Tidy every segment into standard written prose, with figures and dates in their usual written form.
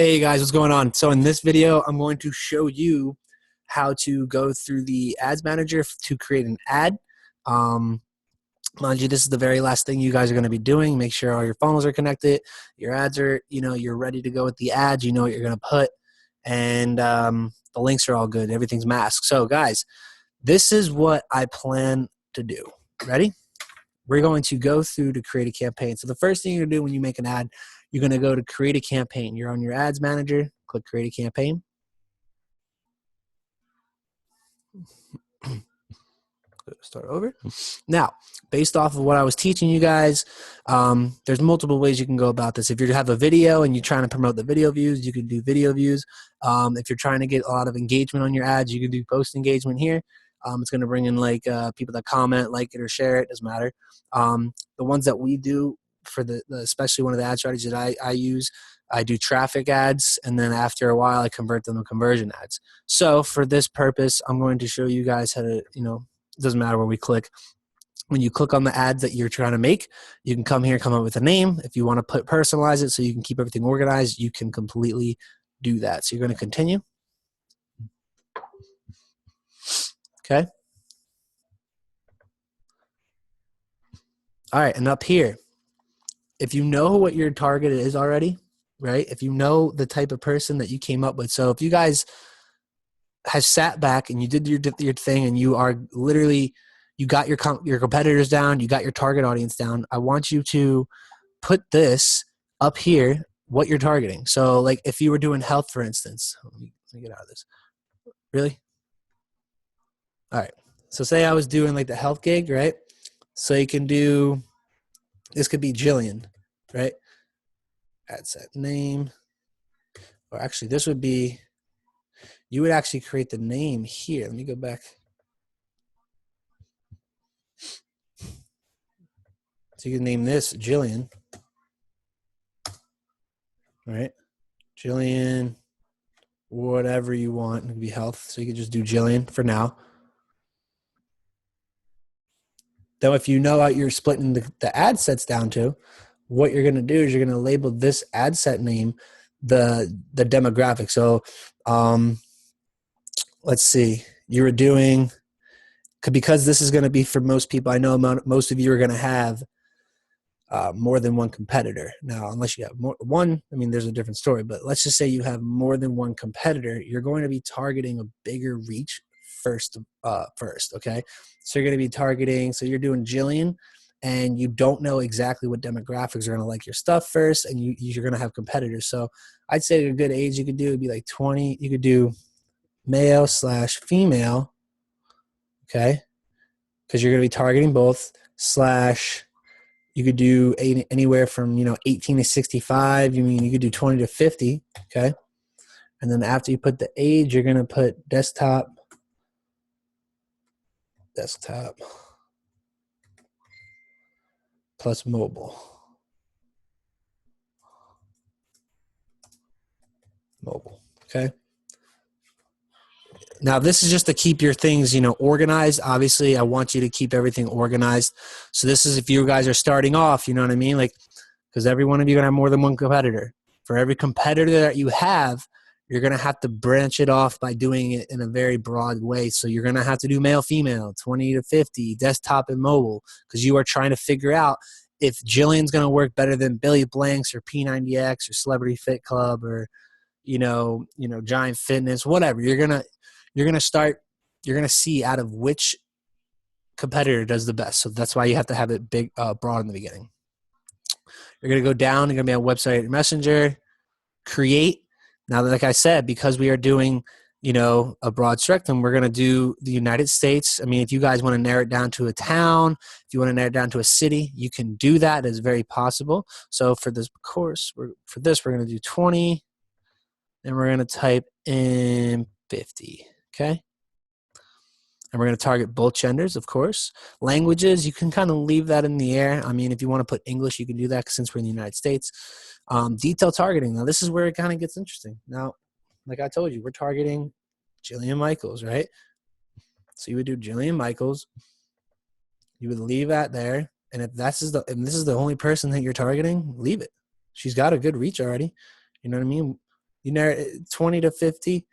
Hey guys, what's going on? So in this video, I'm going to show you how to go through the ads manager to create an ad. Um, Mind you, this is the very last thing you guys are going to be doing. Make sure all your funnels are connected. Your ads are, you're ready to go with the ads. You know what you're going to put. And the links are all good. Everything's masked. So guys, this is what I plan to do. Ready? We're going to go through to create a campaign. So the first thing you're going to do when you make an ad, you're going to go to create a campaign. You're on your ads manager, click create a campaign. Start over. Now, based off of what I was teaching you guys, there's multiple ways you can go about this. If you have a video and you're trying to promote the video views, you can do video views. If you're trying to get a lot of engagement on your ads, you can do post engagement here. It's going to bring in like people that comment, like it, or share it. Doesn't matter. The ones that we do for especially one of the ad strategies that I use, I do traffic ads, and then after a while, I convert them to conversion ads. So for this purpose, I'm going to show you guys how to, it doesn't matter where we click. When you click on the ads that you're trying to make, you can come here, come up with a name. If you want to personalize it so you can keep everything organized, you can completely do that. So you're going to continue. Okay. All right, and up here, if you know what your target is already, right? If you know the type of person that you came up with. So if you guys have sat back and you did your thing and you are literally, you got your competitors down, you got your target audience down, I want you to put this up here, what you're targeting. So like if you were doing health, for instance, let me get out of this. Really? All right. So say I was doing like the health gig, right? So you can do, this could be Jillian, right? Ad set name, or actually this would be, you would actually create the name here. Let me go back. So you can name this Jillian, right? Jillian, whatever you want. It could be health. So you can just do Jillian for now. Though if you know what you're splitting the ad sets down to, what you're going to do is you're going to label this ad set name the demographic. So let's see. You were doing, because this is going to be for most people, I know most of you are going to have more than one competitor. Now, unless you have one, I mean, there's a different story, but let's just say you have more than one competitor, you're going to be targeting a bigger reach first, okay? So you're going to be targeting, so you're doing Jillian, and you don't know exactly what demographics are going to like your stuff first, and you're going to have competitors. So I'd say a good age you could do would be like 20. You could do male/female, okay? Because you're going to be targeting both, you could do anywhere from 18 to 65. You could do 20 to 50, okay? And then after you put the age, you're gonna put desktop plus mobile, okay? Now this is just to keep your things, organized. Obviously, I want you to keep everything organized. So this is if you guys are starting off, you know what I mean? Like, because every one of you are gonna have more than one competitor. For every competitor that you have, you're going to have to branch it off by doing it in a very broad way. So you're going to have to do male, female, 20 to 50, desktop and mobile, because you are trying to figure out if Jillian's going to work better than Billy Blanks or P90X or Celebrity Fit Club or, Giant Fitness, whatever. You're going to see out of which competitor does the best. So that's why you have to have it big, broad in the beginning. You're going to go down. You're going to be on website messenger, create. Now, like I said, because we are doing, a broad spectrum, we're going to do the United States. I mean, if you guys want to narrow it down to a town, if you want to narrow it down to a city, you can do that. It's very possible. So for this course, we're going to do 20, and we're going to type in 50, okay? And we're going to target both genders, of course. Languages, you can kind of leave that in the air. I mean, if you want to put English, you can do that since we're in the United States. Detail targeting. Now, this is where it kind of gets interesting. Now, like I told you, we're targeting Jillian Michaels, right? So you would do Jillian Michaels. You would leave that there. And if this is the only person that you're targeting, leave it. She's got a good reach already. You know what I mean? You narrow 20 to 50,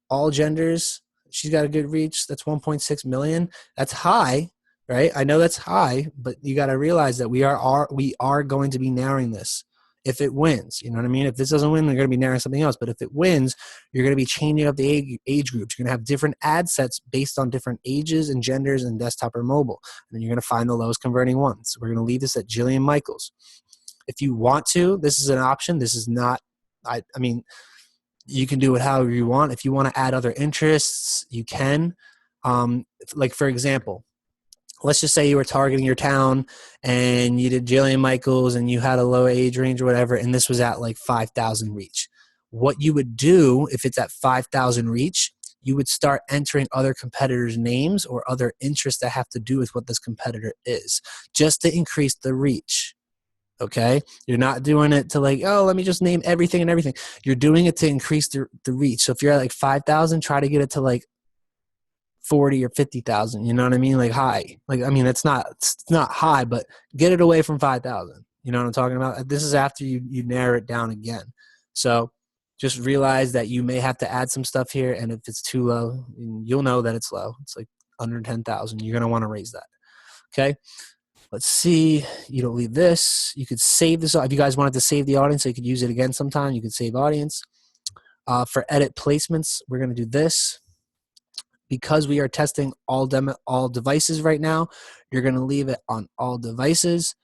all genders. She's got a good reach. That's 1.6 million. That's high, right? I know that's high, but you got to realize that we are going to be narrowing this if it wins. You know what I mean? If this doesn't win, we're going to be narrowing something else. But if it wins, you're going to be changing up the age groups. You're going to have different ad sets based on different ages and genders and desktop or mobile. And then you're going to find the lowest converting one. So we're going to leave this at Jillian Michaels. If you want to, this is an option. This is not, I mean, you can do it however you want. If you want to add other interests, you can. Like, for example, let's just say you were targeting your town and you did Jillian Michaels and you had a low age range or whatever, and this was at like 5,000 reach. What you would do if it's at 5,000 reach, you would start entering other competitors' names or other interests that have to do with what this competitor is, just to increase the reach. Okay, you're not doing it to like, oh, let me just name everything and everything. You're doing it to increase the reach. So if you're at like 5,000, try to get it to like 40 or 50,000. You know what I mean? Like high. Like, I mean, it's not high, but get it away from 5,000. You know what I'm talking about? This is after you narrow it down again. So just realize that you may have to add some stuff here, and if it's too low, you'll know that it's low. It's like under 10,000. You're gonna want to raise that. Okay. Let's see. You don't leave this. You could save this. If you guys wanted to save the audience, so you could use it again sometime. You could save audience. For edit placements, we're going to do this. Because we are testing all devices right now, you're going to leave it on all devices.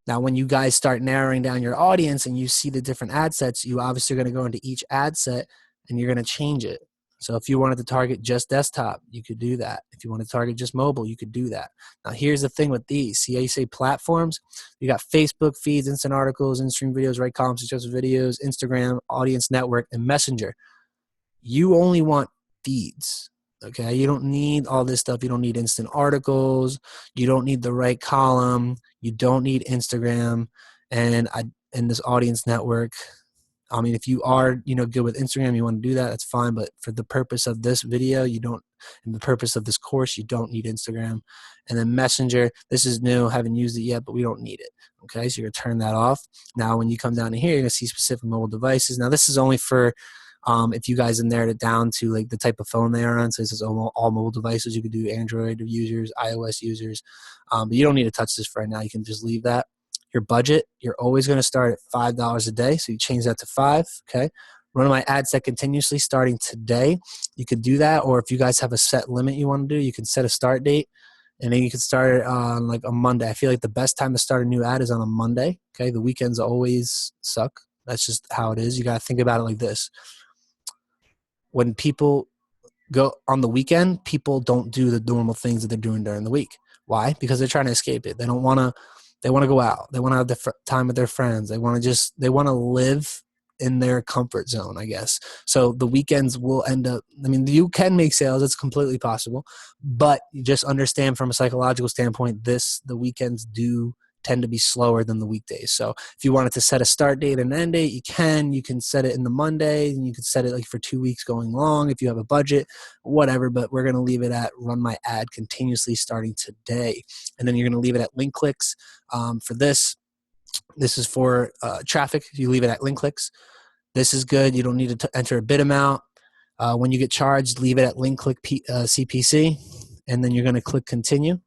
Now, when you guys start narrowing down your audience and you see the different ad sets, you obviously are going to go into each ad set and you're going to change it. So if you wanted to target just desktop, you could do that. If you want to target just mobile, you could do that. Now, here's the thing with these. See how you say platforms? You got Facebook feeds, instant articles, in-stream videos, right columns, suggested videos, Instagram, audience network, and Messenger. You only want feeds. Okay, you don't need all this stuff. You don't need instant articles. You don't need the right column. You don't need Instagram and this audience network. I mean, if you are, good with Instagram, you want to do that, that's fine. But for the purpose of this video, and the purpose of this course, you don't need Instagram. And then Messenger, this is new, haven't used it yet, but we don't need it. Okay, so you're going to turn that off. Now, when you come down to here, you're going to see specific mobile devices. Now, this is only for if you guys narrowed it down to like the type of phone they are on. So it says all mobile devices. You could do Android users, iOS users, but you don't need to touch this for right now. You can just leave that. Your budget, you're always going to start at $5 a day. So you change that to $5. Okay. Run my ad set continuously starting today. You could do that. Or if you guys have a set limit you want to do, you can set a start date and then you can start it on like a Monday. I feel like the best time to start a new ad is on a Monday. Okay. The weekends always suck. That's just how it is. You got to think about it like this. When people go on the weekend, people don't do the normal things that they're doing during the week. Why? Because they're trying to escape it. They want to go out. They want to have the time with their friends. They want to live in their comfort zone, I guess. So the weekends will end up, you can make sales. It's completely possible, but you just understand from a psychological standpoint, the weekends do tend to be slower than the weekdays. So if you wanted to set a start date and an end date, you can set it in the Monday, and you can set it like for 2 weeks going long if you have a budget, whatever, but we're going to leave it at run my ad continuously starting today. And then you're going to leave it at link clicks. For this is for traffic. You leave it at link clicks. This is good. You don't need to enter a bid amount. When you get charged, leave it at link click CPC, and then you're going to click continue.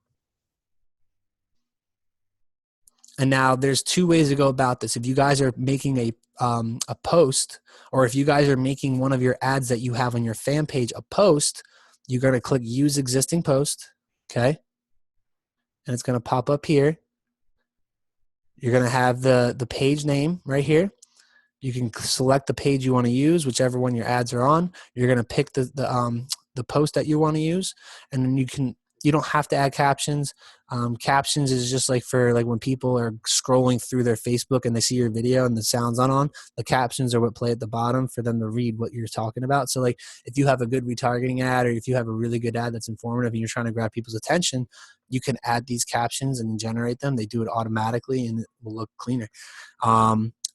And now there's 2 ways to go about this. If you guys are making a post, or if you guys are making one of your ads that you have on your fan page a post, you're going to click use existing post, okay? And it's going to pop up here. You're going to have the page name right here. You can select the page you want to use, whichever one your ads are on. You're going to pick the post that you want to use, and then you don't have to add captions. Captions is just like for like when people are scrolling through their Facebook and they see your video and the sound's not on, the captions are what play at the bottom for them to read what you're talking about. So like if you have a good retargeting ad, or if you have a really good ad that's informative and you're trying to grab people's attention, you can add these captions and generate them. They do it automatically and it will look cleaner.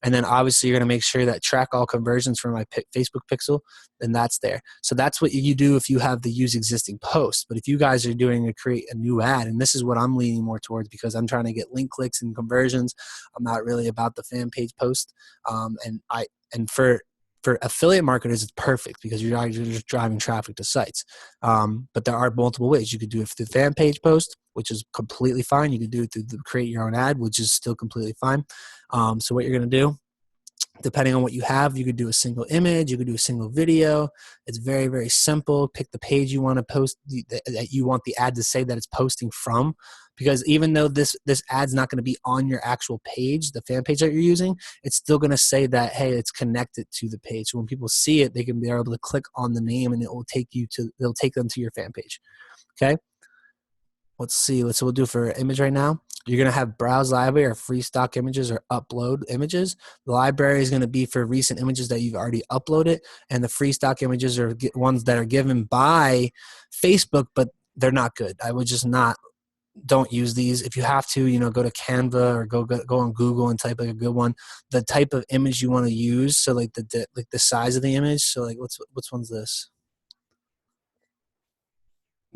And then obviously you're going to make sure that track all conversions from my Facebook pixel, and that's there. So that's what you do if you have the use existing post. But if you guys are doing create a new ad, and this is what I'm leaning more towards because I'm trying to get link clicks and conversions. I'm not really about the fan page post. And for for affiliate marketers, it's perfect because you're just driving traffic to sites. But there are multiple ways. You could do it through fan page post, which is completely fine. You could do it through the create your own ad, which is still completely fine. So what you're going to do, depending on what you have, you could do a single image, you could do a single video. It's very, very simple. Pick the page you want to post, that you want the ad to say that it's posting from. Because even though this ad's not going to be on your actual page, the fan page that you're using, it's still going to say that, hey, it's connected to the page. So when people see it, they're able to click on the name and it'll take them to your fan page. Okay. Let's see. So we'll do for image right now. You're going to have browse library or free stock images or upload images. The library is going to be for recent images that you've already uploaded, and the free stock images are ones that are given by Facebook, but they're not good. I would just don't use these. If you have to, go to Canva or go on Google and type like a good one. The type of image you want to use, so like the size of the image. So like which one's this?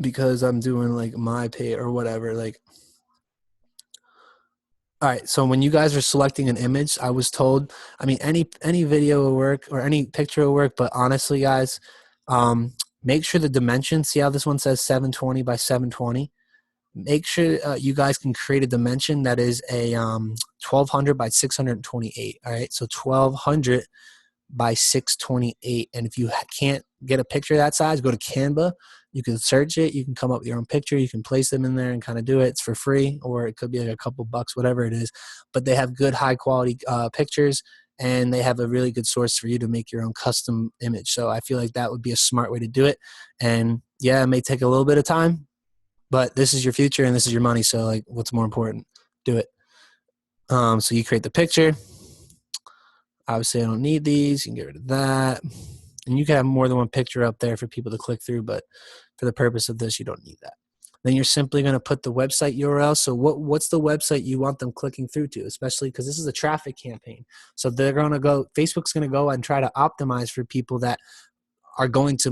Because I'm doing like my pay or whatever, like. All right, so when you guys are selecting an image, I was told, any video will work or any picture will work, but honestly, guys, make sure the dimension, see how this one says 720 by 720? Make sure you guys can create a dimension that is a 1200 by 628, all right? So 1200 by 628, and if you can't get a picture that size, go to Canva. You can search it. You can come up with your own picture. You can place them in there and kind of do it. It's for free, or it could be like a couple bucks, whatever it is. But they have good, high quality pictures, and they have a really good source for you to make your own custom image. So I feel like that would be a smart way to do it. And yeah, it may take a little bit of time, but this is your future and this is your money. So like, what's more important? Do it. So you create the picture. Obviously, I don't need these. You can get rid of that. And you can have more than one picture up there for people to click through, but for the purpose of this, you don't need that. Then you're simply going to put the website URL. So what's the website you want them clicking through to, especially because this is a traffic campaign. So they're going to go, Facebook's going to go and try to optimize for people that are going to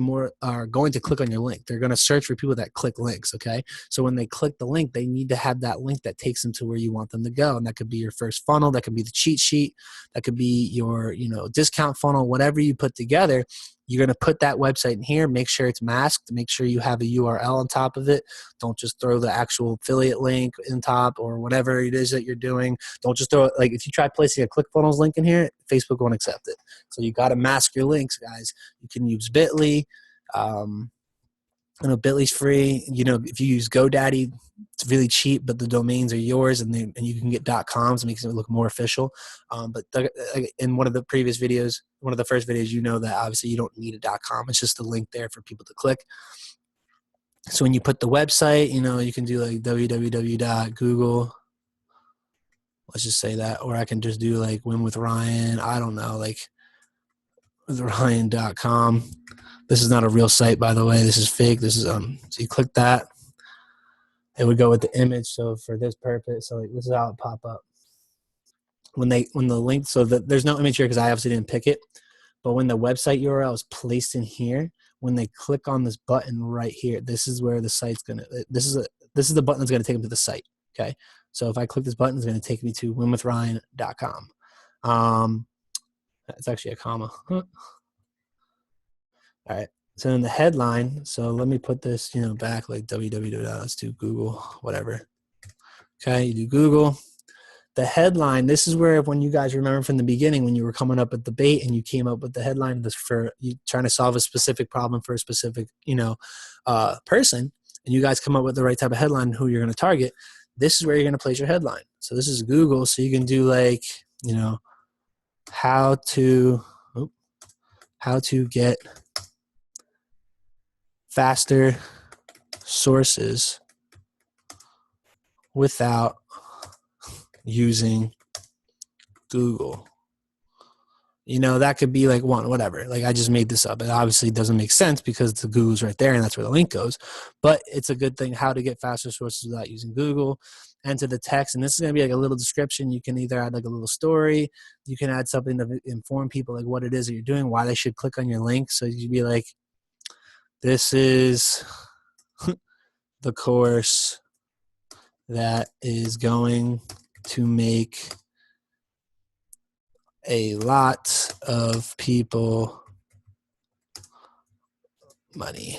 click on your link. They're going to search for people that click links, okay? So when they click the link, they need to have that link that takes them to where you want them to go. And that could be your first funnel, that could be the cheat sheet, that could be your, discount funnel, whatever you put together. You're going to put that website in here, make sure it's masked, make sure you have a URL on top of it. Don't just throw the actual affiliate link in top or whatever it is that you're doing. Don't just throw it, like if you try placing a ClickFunnels link in here, Facebook won't accept it. So you got to mask your links, guys. You can use Bitly. Bitly's free. If you use GoDaddy, it's really cheap, but the domains are yours, and you can get .coms. It makes it look more official. But in one of the first videos, that obviously you don't need a .com. It's just a link there for people to click. So when you put the website, you can do like www.google. Let's just say that, or I can just do like Win with Ryan. I don't know, like with Ryan.com. This is not a real site, by the way. This is fake. This is so you click that, it would go with the image. So for this purpose, so like this is how it pop up when the link. So there's no image here because I obviously didn't pick it. But when the website URL is placed in here, when they click on this button right here, this is where the site's gonna. This is the button that's gonna take them to the site. Okay. So if I click this button, it's gonna take me to winwithryan.com. It's actually a comma. All right. So in the headline, so let me put this, back like www. Let's do Google, whatever. Okay, you do Google. The headline, this is where, when you guys remember from the beginning, when you were coming up with the bait and you came up with the headline for you trying to solve a specific problem for a specific, person, and you guys come up with the right type of headline, who you're going to target, this is where you're going to place your headline. So this is Google. So you can do like, how to get faster sources without using Google. That could be like whatever. Like I just made this up. It obviously doesn't make sense because the Google's right there and that's where the link goes. But it's a good thing, how to get faster sources without using Google. Enter the text, and this is going to be like a little description. You can either add like a little story. You can add something to inform people like what it is that you're doing, why they should click on your link. So you'd be like, this is the course that is going to make a lot of people money.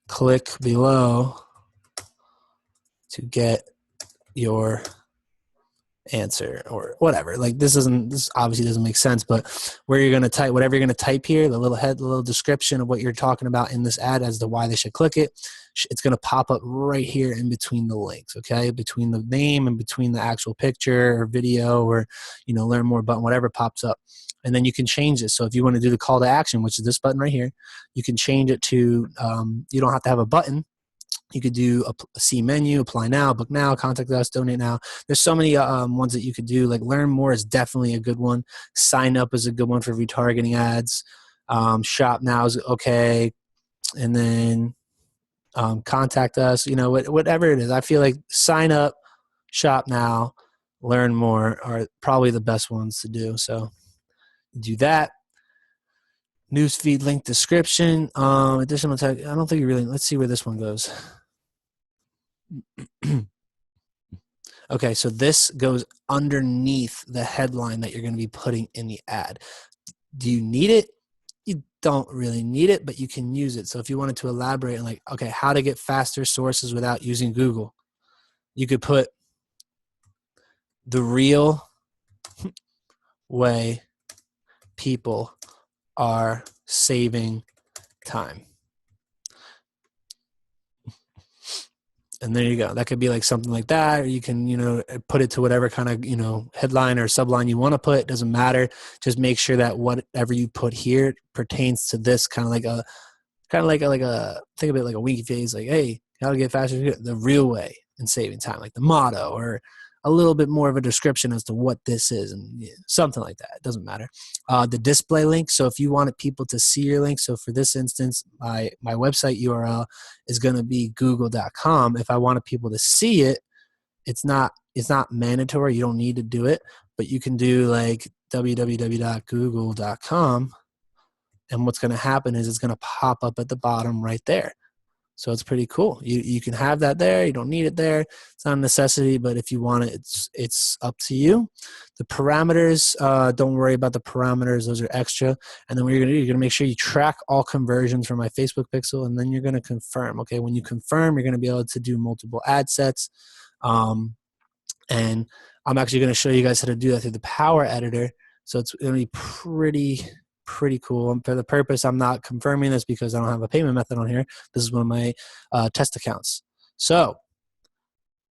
Click below to get your answer or whatever. Like this obviously doesn't make sense, but where you're going to type whatever you're going to type here, the little description of what you're talking about in this ad as to why they should click it, it's going to pop up right here in between the links, okay? Between the name and between the actual picture or video or, learn more button, whatever pops up. And then you can change it. So if you want to do the call to action, which is this button right here, you can change it to, you don't have to have a button. You could do a see menu, apply now, book now, contact us, donate now. There's so many ones that you could do. Like learn more is definitely a good one. Sign up is a good one for retargeting ads. Shop now is okay. And then contact us, whatever it is. I feel like sign up, shop now, learn more are probably the best ones to do. So do that. Newsfeed link description. Additional tech. I don't think you really. Let's see where this one goes. Okay, so this goes underneath the headline that you're going to be putting in the ad. Do you need it? You don't really need it, but you can use it. So if you wanted to elaborate on like, okay, how to get faster sources without using Google, you could put the real way people are saving time. And there you go. That could be like something like that, or you can, put it to whatever kind of, headline or subline you want to put. It doesn't matter. Just make sure that whatever you put here pertains to this kind of like a think of it like a wiki phrase, like, hey, how to get faster, the real way in saving time, like the motto, or a little bit more of a description as to what this is, and something like that. It doesn't matter. The display link. So if you wanted people to see your link, so for this instance, my website URL is going to be google.com. If I wanted people to see it, it's not mandatory. You don't need to do it, but you can do like www.google.com. And what's going to happen is it's going to pop up at the bottom right there. So it's pretty cool. You can have that there. You don't need it there. It's not a necessity, but if you want it, it's up to you. The parameters, don't worry about the parameters. Those are extra. And then what you're going to do, you're going to make sure you track all conversions from my Facebook pixel, and then you're going to confirm. Okay, when you confirm, you're going to be able to do multiple ad sets. And I'm actually going to show you guys how to do that through the Power Editor. So it's going to be pretty cool. And for the purpose, I'm not confirming this because I don't have a payment method on here. This is one of my test accounts. So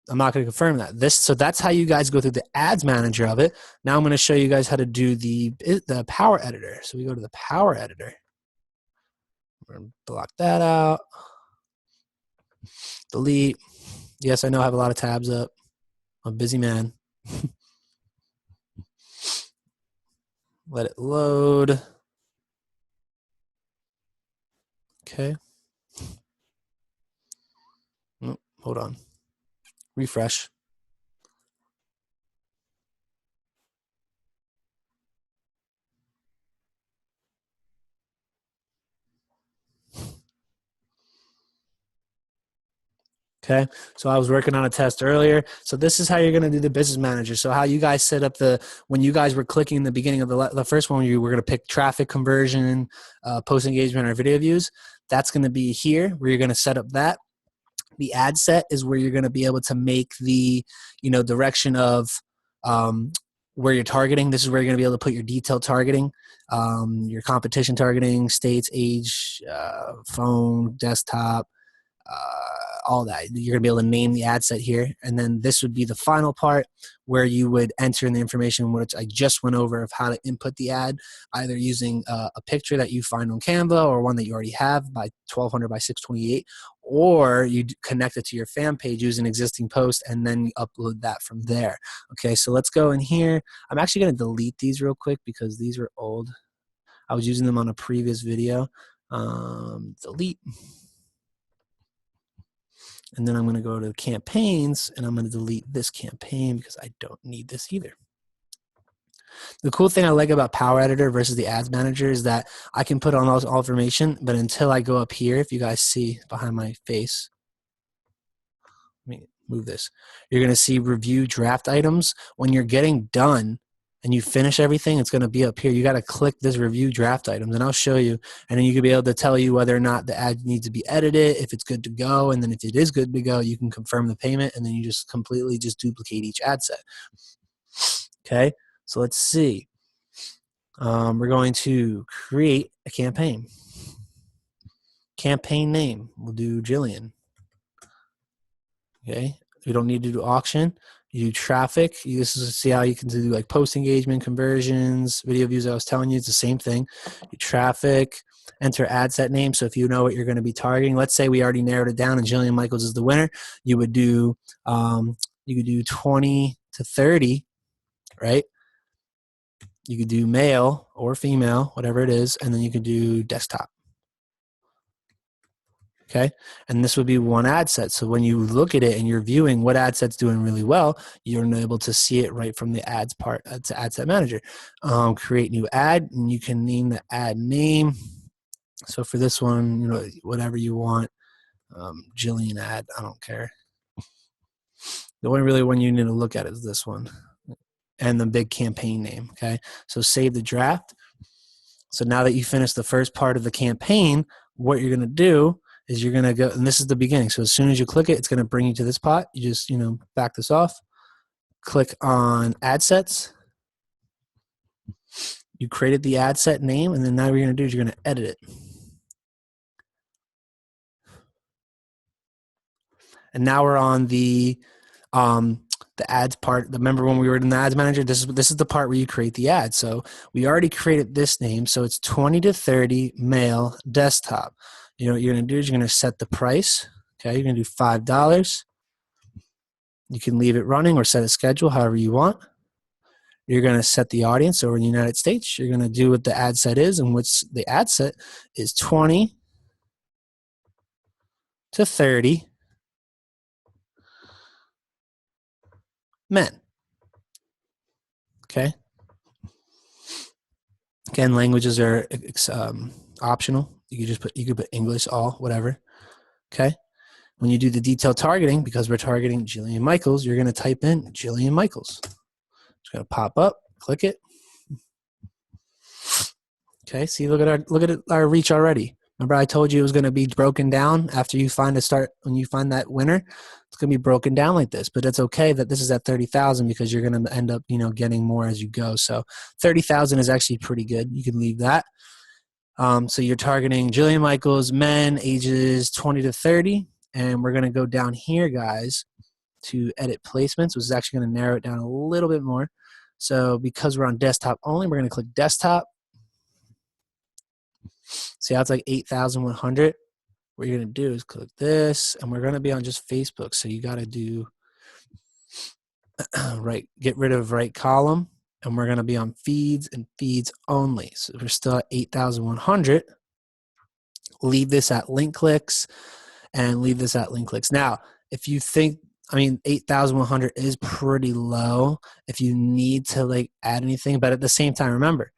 I'm not going to confirm that. So that's how you guys go through the ads manager of it. Now I'm going to show you guys how to do the Power Editor. So we go to the Power Editor. We're going to block that out. Delete. Yes, I know I have a lot of tabs up. I'm a busy man. Let it load. Okay. Oh, hold on. Refresh. Okay, so I was working on a test earlier. So this is how you're going to do the business manager. So how you guys set up when you guys were clicking in the beginning of the first one, you were going to pick traffic conversion, post engagement, or video views. That's going to be here where you're going to set up that. The ad set is where you're going to be able to make the, direction of where you're targeting. This is where you're going to be able to put your detailed targeting, your competition targeting, states, age, phone, desktop, all that. You're going to be able to name the ad set here. And then this would be the final part where you would enter in the information, which I just went over, of how to input the ad, either using a picture that you find on Canva or one that you already have by 1200 by 628, or you connect it to your fan page using an existing post and then you upload that from there. Okay, so let's go in here. I'm actually going to delete these real quick because these are old. I was using them on a previous video. Delete. And then I'm going to go to campaigns, and I'm going to delete this campaign because I don't need this either. The cool thing I like about Power Editor versus the Ads Manager is that I can put on all information, but until I go up here, if you guys see behind my face, let me move this. You're going to see review draft items. When you're getting done and you finish everything, it's going to be up here. You got to click this review draft items, and I'll show you. And then you can be able to tell you whether or not the ad needs to be edited, if it's good to go. And then if it is good to go, you can confirm the payment, and then you just completely just duplicate each ad set. Okay, so let's see. We're going to create a campaign. Campaign name, we'll do Jillian. Okay, we don't need to do auction. You do traffic. This is to see how you can do like post engagement, conversions, video views. I was telling you, it's the same thing. You traffic, enter ad set name. So if you know what you're going to be targeting, let's say we already narrowed it down and Jillian Michaels is the winner. You would do you could do 20 to 30, right? You could do male or female, whatever it is, and then you could do desktop. Okay, and this would be one ad set. So when you look at it and you're viewing what ad set's doing really well, you're able to see it right from the ads part to ad set manager. Create new ad, and you can name the ad name. So for this one, you know, whatever you want, Jillian ad, I don't care. The only really one you need to look at is this one, and the big campaign name. Okay, so save the draft. So now that you finished the first part of the campaign, what you're going to do is you're going to go, and this is the beginning. So as soon as you click it, it's going to bring you to this pot. You just, you know, back this off, click on ad sets. You created the ad set name, and then now what you're going to do is you're going to edit it. And now we're on the ads part. Remember when we were in the ads manager, this is the part where you create the ad. So we already created this name. So it's 20 to 30 male desktop. You know what you're going to do is you're going to set the price. Okay, you're going to do $5. You can leave it running or set a schedule, however you want. You're going to set the audience. So in the United States, you're going to do what the ad set is, and what's the ad set is 20 to 30 men. Okay. Again, languages are optional. You could put English, all, whatever. Okay. When you do the detailed targeting, because we're targeting Jillian Michaels, you're going to type in Jillian Michaels. It's going to pop up. Click it. Okay. See, look at our reach already. Remember, I told you it was going to be broken down after you find when you find that winner. It's going to be broken down like this, but it's okay that this is at 30,000 because you're going to end up, you know, getting more as you go. So 30,000 is actually pretty good. You can leave that. So you're targeting Jillian Michaels, men ages 20 to 30, and we're going to go down here, guys, to edit placements, which is actually going to narrow it down a little bit more. So because we're on desktop only, we're going to click desktop. See how it's like 8,100? What you're going to do is click this, and we're going to be on just Facebook. So you got to do get rid of right column, and we're going to be on feeds and feeds only. So we're still at 8,100. Leave this at link clicks and leave this at link clicks. Now, if you think, 8,100 is pretty low if you need to like add anything, but at the same time, remember,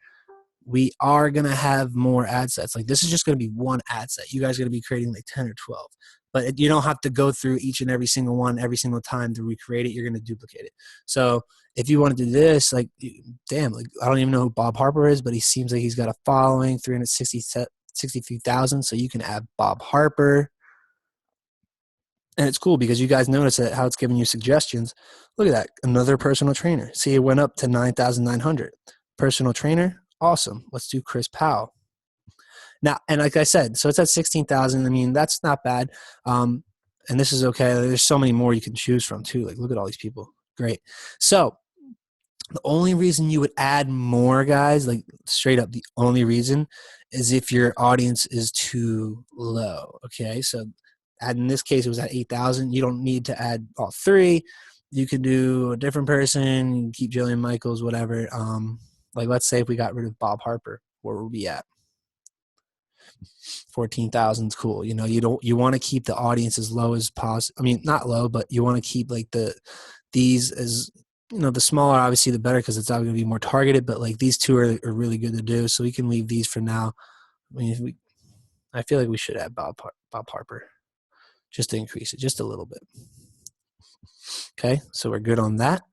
we are going to have more ad sets. Like this is just going to be one ad set. You guys are going to be creating like 10 or 12, but you don't have to go through each and every single one every single time to recreate it. You're going to duplicate it. So if you want to do this, like, damn, like I don't even know who Bob Harper is, but he seems like he's got a following, 363,000. So you can add Bob Harper. And it's cool because you guys notice that how it's giving you suggestions. Look at that. Another personal trainer. See, it went up to 9,900. Personal trainer. Awesome. Let's do Chris Powell. Now, and like I said, so it's at 16,000. That's not bad. And this is okay. There's so many more you can choose from too. Like, look at all these people. Great. So the only reason you would add more, guys, like straight up, the only reason is if your audience is too low. Okay. So in this case, it was at 8,000. You don't need to add all three. You can do a different person. You can keep Jillian Michaels, whatever. Like let's say if we got rid of Bob Harper, where would we be at? 14,000 is cool. You want to keep the audience as low as possible. Not low, but you want to keep like these as, the smaller, obviously the better, because it's going to be more targeted, but like these two are really good to do. So we can leave these for now. I feel like we should add Bob Harper just to increase it just a little bit. Okay. So we're good on that.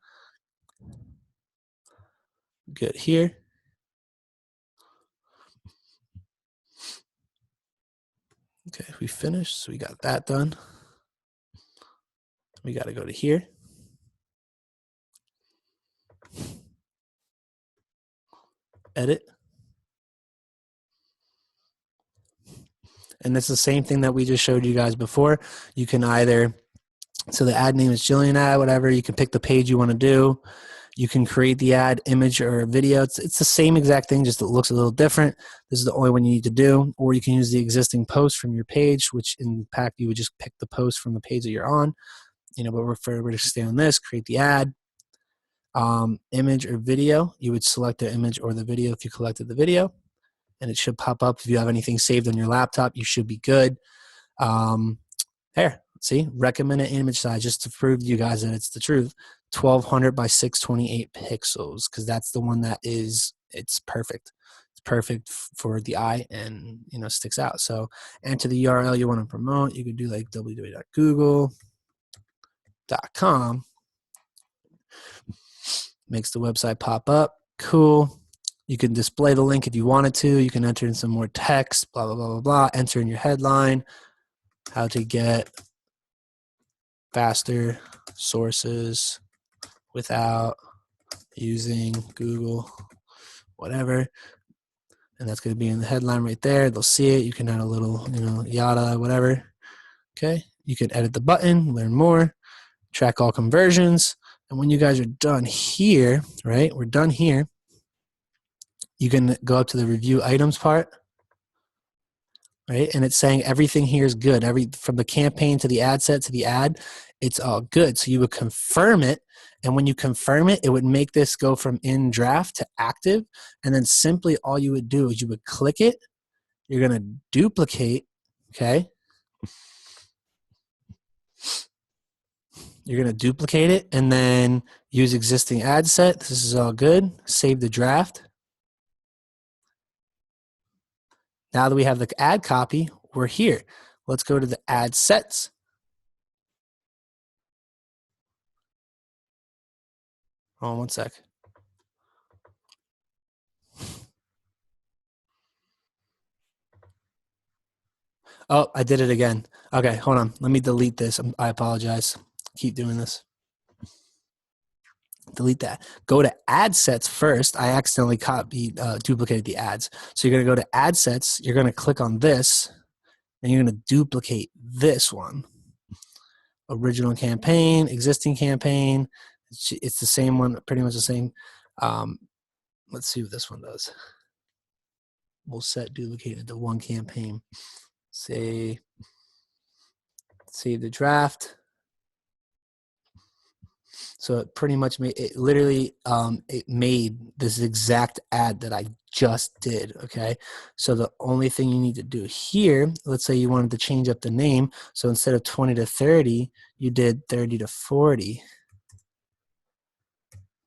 Good here. Okay, we finished. So we got that done. We got to go to here. Edit. And it's the same thing that we just showed you guys before. You can either, so the ad name is Jillian ad, whatever. You can pick the page you want to do. You can create the ad, image, or video. It's the same exact thing, just it looks a little different. This is the only one you need to do. Or you can use the existing post from your page, which in fact you would just pick the post from the page that you're on. You know, but we're to stay on this, create the ad. Image or video, you would select the image or the video if you collected the video. And it should pop up. If you have anything saved on your laptop, you should be good. Here, see, recommended image size, just to prove to you guys that it's the truth. 1200 by 628 pixels, because that's the one that is, it's perfect. It's perfect for the eye and, you know, sticks out. So enter the URL you want to promote. You could do like www.google.com. Makes the website pop up. Cool. You can display the link if you wanted to. You can enter in some more text, blah, blah, blah, blah, blah. Enter in your headline, how to get faster sources without using Google, whatever. And that's going to be in the headline right there. They'll see it. You can add a little, you know, yada, whatever. Okay. You can edit the button, learn more, track all conversions. And when you guys are done here, right, we're done here, you can go up to the review items part, right? And it's saying everything here is good. From the campaign to the ad set to the ad, it's all good. So you would confirm it. And when you confirm it, it would make this go from in draft to active. And then simply all you would do is you would click it. You're going to duplicate, okay? You're going to duplicate it and then use existing ad set. This is all good. Save the draft. Now that we have the ad copy, we're here. Let's go to the ad sets. Hold on one sec. Oh, I did it again. Okay, hold on. Let me delete this. I apologize. Keep doing this. Delete that. Go to ad sets first. I accidentally duplicated the ads. So you're going to go to ad sets. You're going to click on this, and you're going to duplicate this one. Original campaign, existing campaign. It's the same one, pretty much the same. Let's see what this one does. We'll set duplicated to one campaign. Say, save the draft. So it pretty much made it literally it made this exact ad that I just did. Okay, so the only thing you need to do here, let's say you wanted to change up the name, so instead of 20 to 30, you did 30 to 40.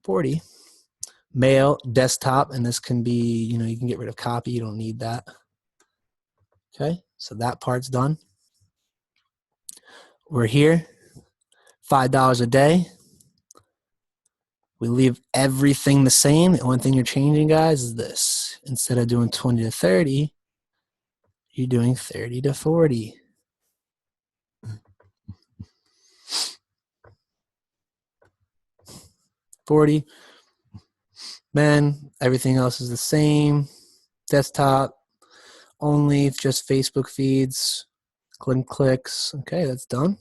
40 mail desktop, and this can be, you know, you can get rid of copy, you don't need that. Okay, so that part's done. We're here, $5 a day. We leave everything the same. The only thing you're changing, guys, is this. Instead of doing 20 to 30, you're doing 30 to 40. Men, everything else is the same. Desktop only, just Facebook feeds, clicks. Okay, that's done.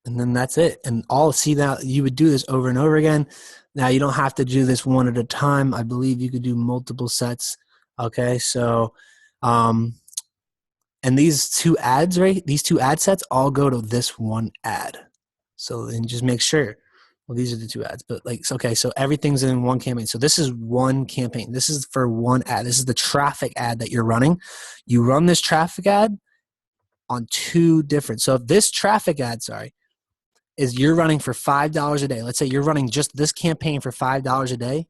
And then that's it. And see now you would do this over and over again. Now you don't have to do this one at a time. I believe you could do multiple sets. Okay, so and these two ads, right? These two ad sets all go to this one ad. So then just make sure. Well, these are the two ads, but like, okay, so everything's in one campaign. So this is one campaign. This is for one ad. This is the traffic ad that you're running. You run this traffic ad on two different. So if this traffic ad, is you're running for $5 a day. Let's say you're running just this campaign for $5 a day.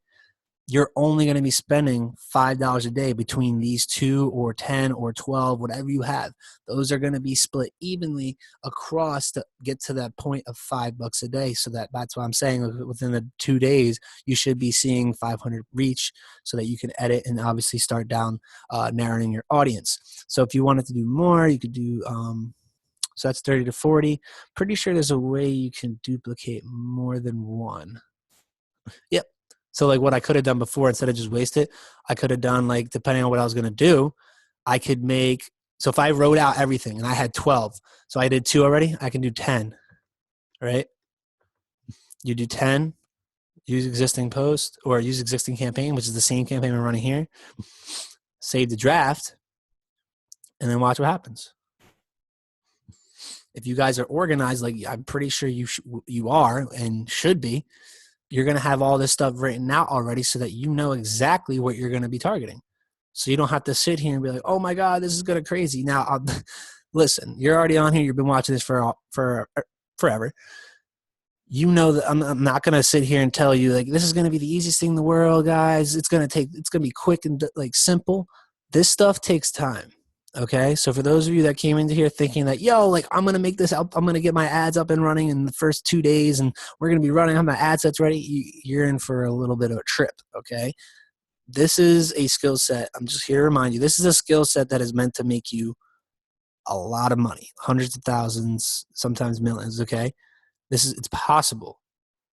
you're only going to be spending $5 a day between these 2 or 10 or 12, whatever you have. Those are going to be split evenly across to get to that point of $5 a day. So that's why I'm saying within the 2 days, you should be seeing 500 reach so that you can edit and obviously start down narrowing your audience. So if you wanted to do more, you could do, so that's 30 to 40. Pretty sure there's a way you can duplicate more than one. Yep. So like what I could have done before, instead of just waste it, I could have done, like, depending on what I was going to do, I could make, so if I wrote out everything and I had 12, so I did 2 already, I can do 10, right? You do 10, use existing post or use existing campaign, which is the same campaign we're running here, save the draft, and then watch what happens. If you guys are organized, like I'm pretty sure you are and should be, you're going to have all this stuff written out already so that you know exactly what you're going to be targeting. So you don't have to sit here and be like, oh my God, this is going to crazy. Now, listen, you're already on here. You've been watching this for forever. You know that I'm not going to sit here and tell you, like, this is going to be the easiest thing in the world, guys. It's going to be quick and like simple. This stuff takes time. Okay. So for those of you that came into here thinking that, yo, like, I'm going to make this up, I'm going to get my ads up and running in the first 2 days and we're going to be running on my ad sets ready, you're in for a little bit of a trip. Okay. This is a skill set. I'm just here to remind you, this is a skill set that is meant to make you a lot of money, hundreds of thousands, sometimes millions. Okay. It's possible.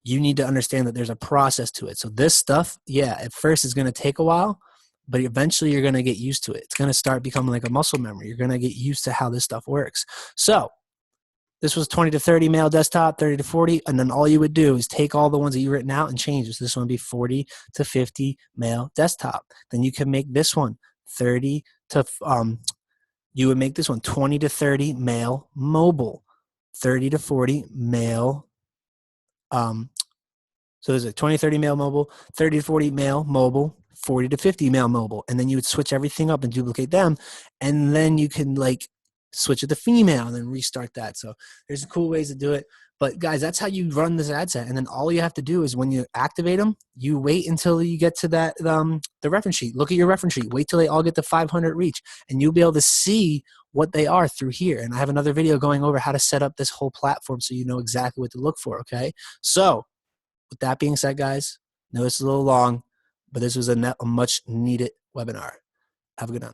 You need to understand that there's a process to it. So this stuff, yeah, at first is going to take a while, but eventually you're going to get used to it. It's going to start becoming like a muscle memory. You're going to get used to how this stuff works. So this was 20 to 30 mail desktop, 30 to 40. And then all you would do is take all the ones that you've written out and change it. So this one would be 40 to 50 mail desktop. Then you can make this one 30 to, you would make this one 20 to 30 mail mobile, 30 to 40 mail, so there's a 20, 30 mail mobile, 30 to 40 mail mobile, 40 to 50 mail mobile. And then you would switch everything up and duplicate them. And then you can like switch it to female and then restart that. So there's cool ways to do it. But guys, that's how you run this ad set. And then all you have to do is when you activate them, you wait until you get to that, the reference sheet. Look at your reference sheet. Wait till they all get to 500 reach and you'll be able to see what they are through here. And I have another video going over how to set up this whole platform so you know exactly what to look for. Okay. So with that being said, guys, I know it's a little long, but this was a much needed webinar. Have a good night.